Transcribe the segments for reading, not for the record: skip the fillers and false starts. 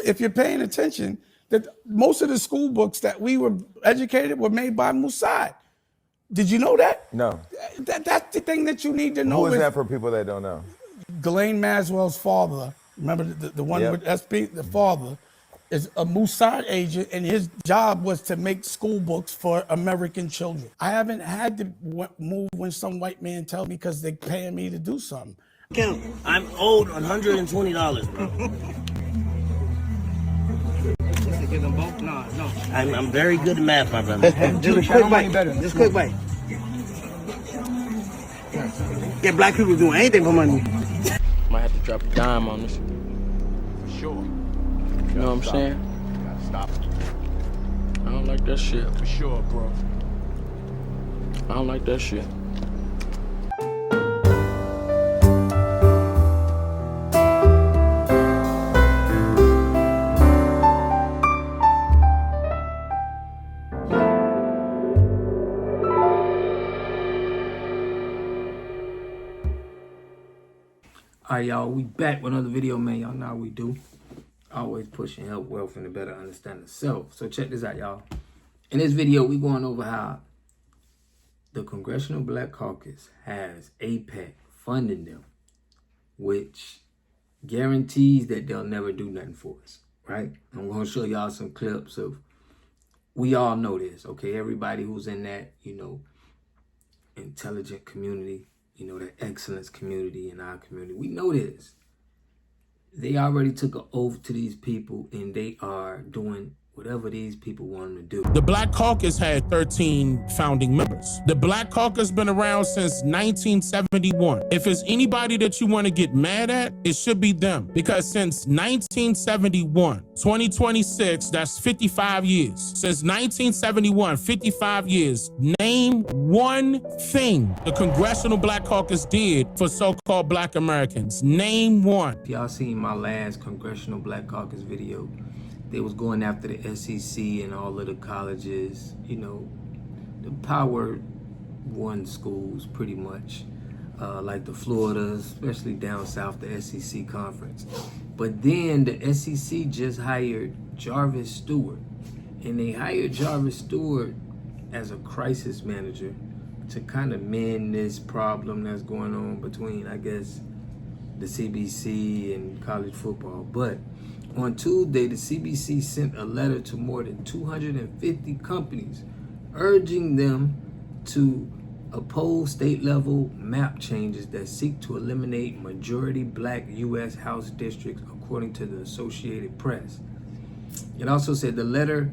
if you're paying attention, that most of the school books that we were educated were made by Mossad. Did you know that? No. That's the thing that you need to know. Who is that for people that don't know? Ghislaine Maxwell's father, remember the one with SB, the father, is a Mossad agent, and his job was to make school books for American children. I haven't had to move when some white man tells me because they're paying me to do something. I'm owed $120, bro. No. I'm very good at math, my brother. Just a quick bite. Just a quick bite. Yeah, black people doing anything for money. Might have to drop a dime on this. For sure. You know what I'm saying? You gotta stop it. I don't like that shit. For sure, bro. I don't like that shit. Alright, y'all, we back with another video, man. Y'all know how we do. Always pushing help, wealth, and to better understand the self. So check this out, y'all. In this video, we going over how the Congressional Black Caucus has AIPAC funding them, which guarantees that they'll never do nothing for us, right? I'm going to show y'all some clips of, we all know this, okay? Everybody who's in that, intelligent community, the excellence community in our community. We know this. They already took an oath to these people, and they are doing whatever these people want them to do. The Black Caucus had 13 founding members. The Black Caucus been around since 1971. If it's anybody that you want to get mad at, it should be them. Because since 1971, 2026, that's 55 years. Since 1971, 55 years, name one thing the Congressional Black Caucus did for so-called Black Americans. Name one. Y'all seen my last Congressional Black Caucus video. They was going after the SEC and all of the colleges, the Power One schools pretty much, like the Florida, especially down south, the SEC conference. But then the SEC just hired Jarvis Stewart, and they hired Jarvis Stewart as a crisis manager to kind of mend this problem that's going on between, I guess, the CBC and college football. But on Tuesday, the CBC sent a letter to more than 250 companies urging them to oppose state-level map changes that seek to eliminate majority Black U.S. House districts, according to the Associated Press. It also said the letter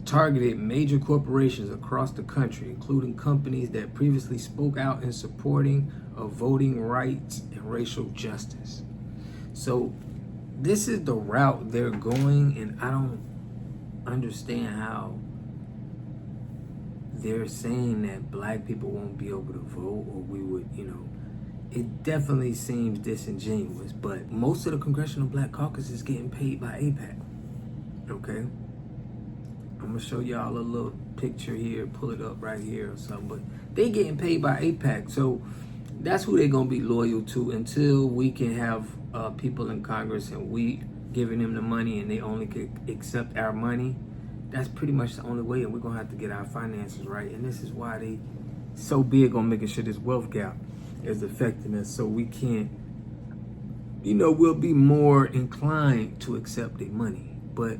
targeted major corporations across the country, including companies that previously spoke out in supporting of voting rights and racial justice. So this is the route they're going, and I don't understand how they're saying that Black people won't be able to vote, or we would, it definitely seems disingenuous. But most of the Congressional Black Caucus is getting paid by AIPAC, okay? I'm gonna show y'all a little picture here, pull it up right here or something, but they getting paid by AIPAC, so that's who they're gonna be loyal to until we can have people in Congress and we giving them the money and they only could accept our money. That's pretty much the only way, and we're gonna have to get our finances right. And this is why they so big on making sure this wealth gap is affecting us, so we can't, we'll be more inclined to accept their money. But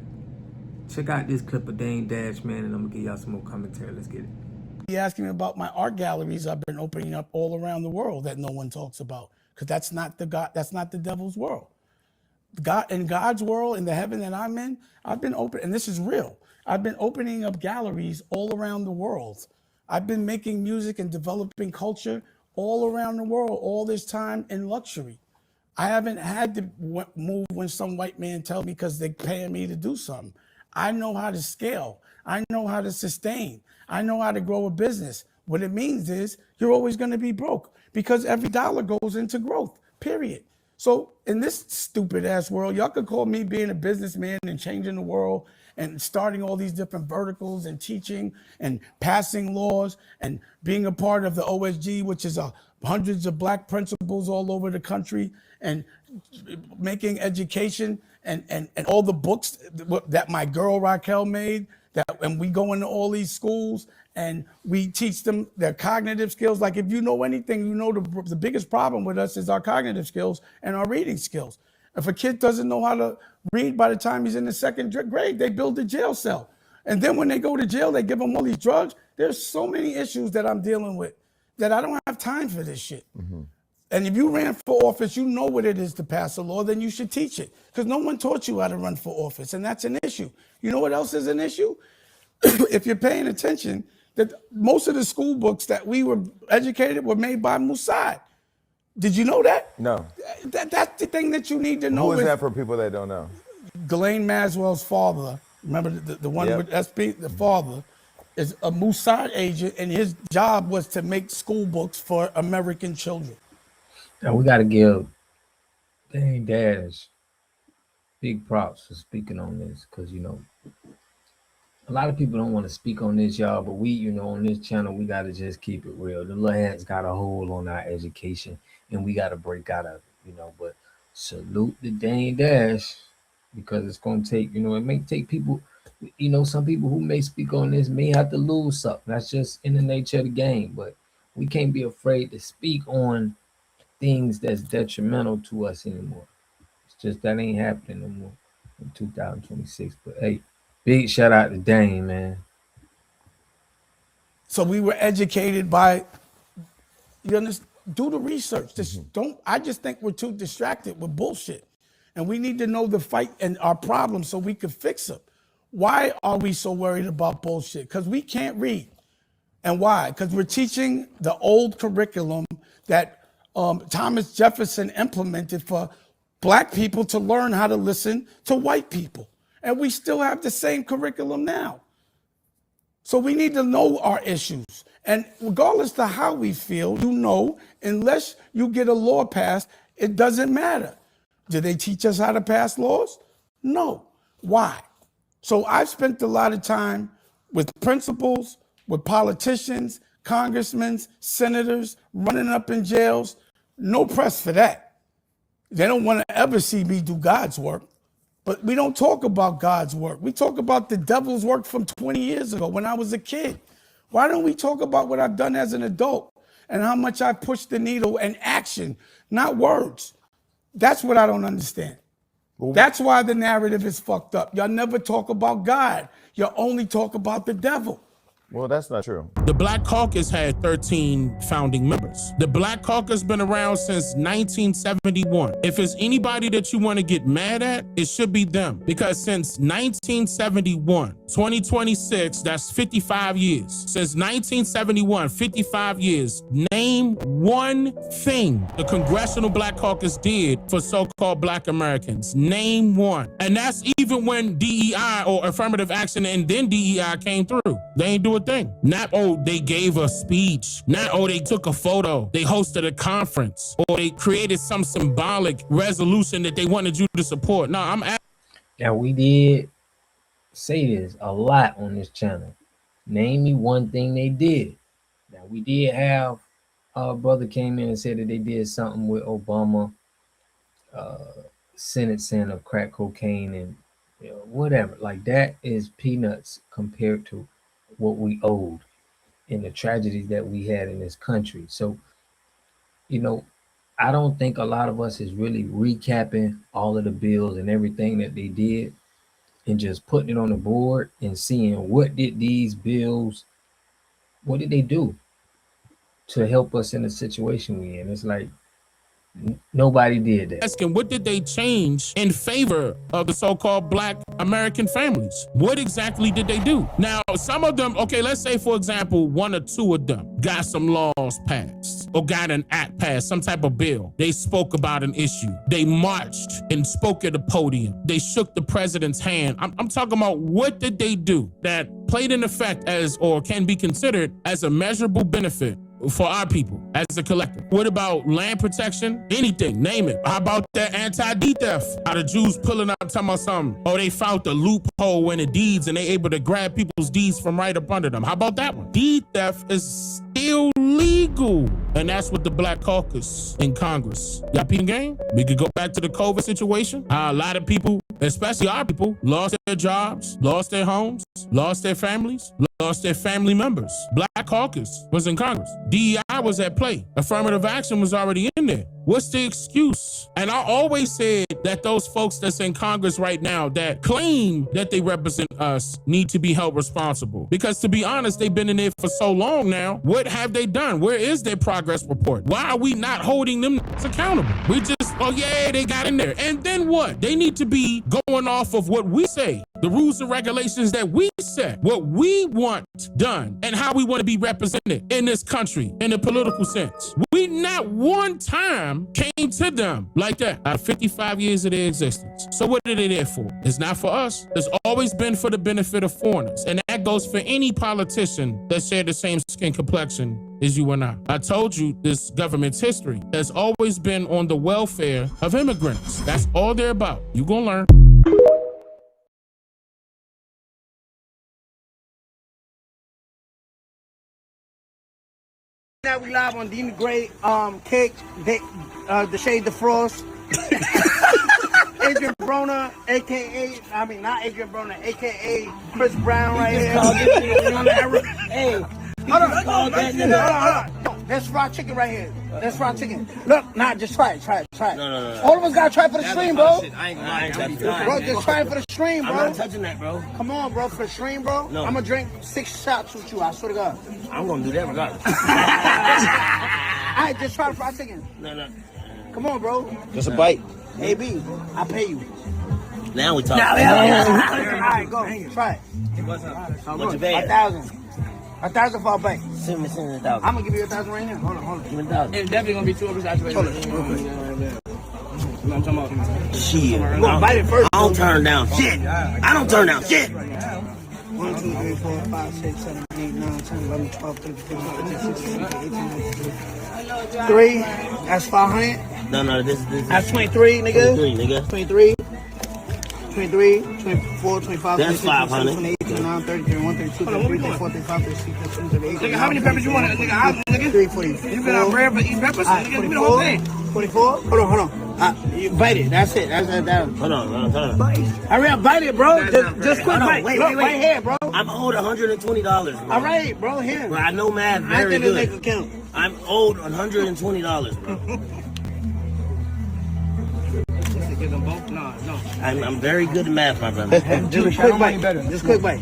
check out this clip of Dame Dash, man, and I'm gonna give y'all some more commentary. Let's get it. He asked me about my art galleries I've been opening up all around the world that no one talks about, because that's not the devil's world. God, in God's world, in the heaven that I'm in, I've been open, and this is real. I've been opening up galleries all around the world. I've been making music and developing culture all around the world all this time in luxury. I haven't had to move when some white man tells me because they're paying me to do something. I know how to scale. I know how to sustain. I know how to grow a business. What it means is you're always going to be broke because every dollar goes into growth, period. So in this stupid ass world, y'all could call me being a businessman and changing the world and starting all these different verticals and teaching and passing laws and being a part of the OSG, which is hundreds of Black principals all over the country, and making education and all the books that my girl Raquel made, and we go into all these schools and we teach them their cognitive skills. Like if you know anything, you know the biggest problem with us is our cognitive skills and our reading skills. If a kid doesn't know how to read by the time he's in the second grade, they build a jail cell. And then when they go to jail, they give them all these drugs. There's so many issues that I'm dealing with that I don't have time for this shit. Mm-hmm. And if you ran for office, you know what it is to pass a law, then you should teach it. Because no one taught you how to run for office, and that's an issue. You know what else is an issue? If you're paying attention, that most of the school books that we were educated were made by Mossad. Did you know that? No. That's the thing that you need to know. Who is that for people that don't know? Ghislaine Maxwell's father, remember the one with SB, the father, is a Mossad agent, and his job was to make school books for American children. Now we got to give Dang Dash big props for speaking on this, because, you know, a lot of people don't want to speak on this, y'all, but we, you know, on this channel, we got to just keep it real. The little hat's got a hold on our education, and we got to break out of it, you know. But salute the Dang Dash, because it's going to take, you know, it may take people, you know, some people who may speak on this may have to lose something. That's just in the nature of the game. But we can't be afraid to speak on things that's detrimental to us anymore. It's just that ain't happening no more in 2026. But hey, big shout out to Dane, man. So we were educated by, you understand, do the research. Just I just think we're too distracted with bullshit. And we need to know the fight and our problems so we can fix them. Why are we so worried about bullshit? Because we can't read. And why? Because we're teaching the old curriculum that Thomas Jefferson implemented for black people to learn how to listen to white people. And we still have the same curriculum now. So we need to know our issues. And regardless of how we feel, you know, unless you get a law passed, it doesn't matter. Did they teach us how to pass laws? No. Why? So I've spent a lot of time with principals, with politicians, congressmen, senators, running up in jails. No press for that. They don't want to ever see me do God's work. But we don't talk about God's work. We talk about the devil's work from 20 years ago when I was a kid. Why don't we talk about what I've done as an adult and how much I pushed the needle and action, not words? That's what I don't understand. That's why the narrative is fucked up. Y'all never talk about God. You only talk about the devil. Well, that's not true. The Black Caucus had 13 founding members. The Black Caucus been around since 1971. If it's anybody that you want to get mad at, it should be them. Because since 1971, 2026, that's 55 years. Since 1971, 55 years. Name one thing the Congressional Black Caucus did for so-called Black Americans. Name one. And that's even when DEI or affirmative action and then DEI came through. They ain't do a thing. Not, oh, they gave a speech. Not, oh, they took a photo. They hosted a conference. Or they created some symbolic resolution that they wanted you to support. No, I'm at. Now, we did say this a lot on this channel. Name me one thing they did. Now, we did have a brother came in and said that they did something with Obama, Senate saying of crack cocaine and, you know, whatever. Like, that is peanuts compared to what we owed and the tragedies that we had in this country. So, you know, I don't think a lot of us is really recapping all of the bills and everything that they did and just putting it on the board and seeing what did these bills, what did they do to help us in the situation we in. It's like nobody did that. Asking, what did they change in favor of the so-called Black American families? What exactly did they do? Now, some of them, okay, let's say, for example, one or two of them got some laws passed or got an act passed, some type of bill. They spoke about an issue. They marched and spoke at the podium. They shook the president's hand. I'm talking about what did they do that played an effect as or can be considered as a measurable benefit for our people as a collective. What about land protection? Anything, name it. How about that anti-deed theft? How the Jews pulling up talking about something? Oh, they found the loophole in the deeds and they able to grab people's deeds from right up under them. How about that one? Deed theft is still illegal. And that's what the Black Caucus in Congress. Y'all peeping game? We could go back to the COVID situation. How a lot of people, especially our people, lost their jobs, lost their homes, lost their families, lost their family members. Black Caucus was in Congress. DEI was at play. Affirmative action was already in there. What's the excuse? And I always said that those folks that's in Congress right now that claim that they represent us need to be held responsible. Because to be honest, they've been in there for so long now. What have they done? Where is their progress report? Why are we not holding them accountable? We just, oh yeah, they got in there. And then what? They need to be going off of what we say, the rules and regulations that we set, what we want done, and how we want to be represented in this country in a political sense. We not one time came to them like that out of 55 years of their existence. So what are they there for? It's not for us. It's always been for the benefit of foreigners. And that goes for any politician that share the same skin complexion as you and I. I told you this government's history has always been on the welfare of immigrants. That's all they're about. You gonna learn. Now we live on Demon Gray, Cake, the Shade DeFrost, Adrian Broner, not Adrian Broner, aka Chris Brown right here. Hey, hold on. That's fried chicken right here. That's fried chicken. Look, just try it. No. All of us gotta try it for the stream, bro. I ain't gonna lie. Bro, just try it for the stream, bro. I'm not touching that, bro. Come on, bro, for the stream, bro. No. I'm gonna drink 6 shots with you, I swear to God. I'm gonna do that regardless. All right, just try the fried chicken. No. Come on, bro. Just a bite. AB, I pay you. Now we talking. All right, go. Try it. What's your bag? 1,000. 1,000 for a bite. Send me 1,000. I'm gonna give you 1,000 right now. Hold on. Give me 1,000. It's definitely gonna be 2 of us actually. Hold it, real quick. You know what I'm talking about? Shit. You gonna bite it first. I don't turn down shit. I don't turn down shit. 1, 2, 3, 4, 5, 6, 7, 8, 9, 10, 11, 12, 13, 14, 15, 16, 17, 18, 19, 20. 3. That's 500. No, this. That's 23, nigga. 23, nigga. 23. 23, 24, 25, That's 26, 500. 27, 28, 29, 30, 31, 32, 33, 34, 35, 36, 37, 38. Nigga, how many peppers you want? Nigga, 43, 44. you been on bread for eating peppers? Alright, Nigga, give me the whole 44. thing. 44. Hold on. You bite it. That's it. That's that. Hold on. Hurry up, bite it, bro. Just quick bite. Wait. Look, right here, bro. I'm owed $120, bro. All right, bro. Here. Bro, I know math I very think this good. nigga count. I'm owed $120, bro. Give them both? No. I'm very good at math, my brother. Just quick bite. Just quick bite.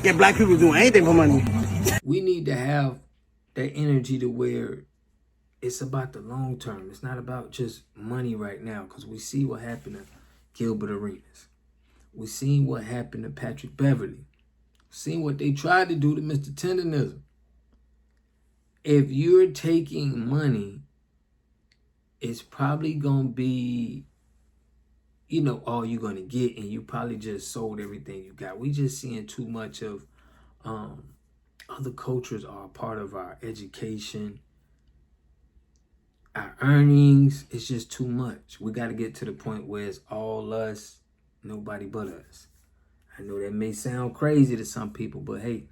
Get black people doing anything for money. We need to have that energy to where it's about the long term. It's not about just money right now, because we see what happened to Gilbert Arenas. We seen what happened to Patrick Beverly. Seen what they tried to do to Mr. Tenderism. If you're taking money, it's probably going to be, all you're going to get, and you probably just sold everything you got. We just seeing too much of other cultures are a part of our education, our earnings. It's just too much. We got to get to the point where it's all us, nobody but us. I know that may sound crazy to some people, but hey,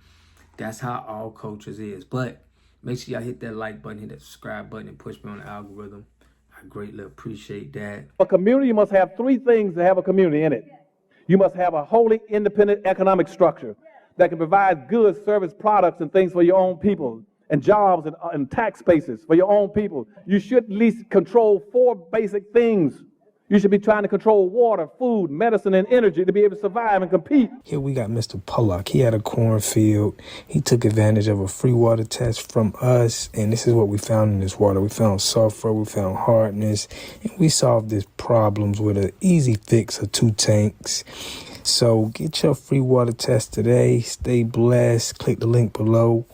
that's how all cultures is. But make sure y'all hit that like button, hit that subscribe button, and push me on the algorithm. I greatly appreciate that. A community must have 3 things to have a community in it. You must have a wholly independent economic structure that can provide goods, service, products, and things for your own people, and jobs and tax bases for your own people. You should at least control 4 basic things. You should be trying to control water, food, medicine, and energy to be able to survive and compete. Here we got Mr. Pollock. He had a cornfield. He took advantage of a free water test from us, and this is what we found in this water. We found sulfur, we found hardness, and we solved these problems with an easy fix of 2 tanks. So get your free water test today. Stay blessed. Click the link below.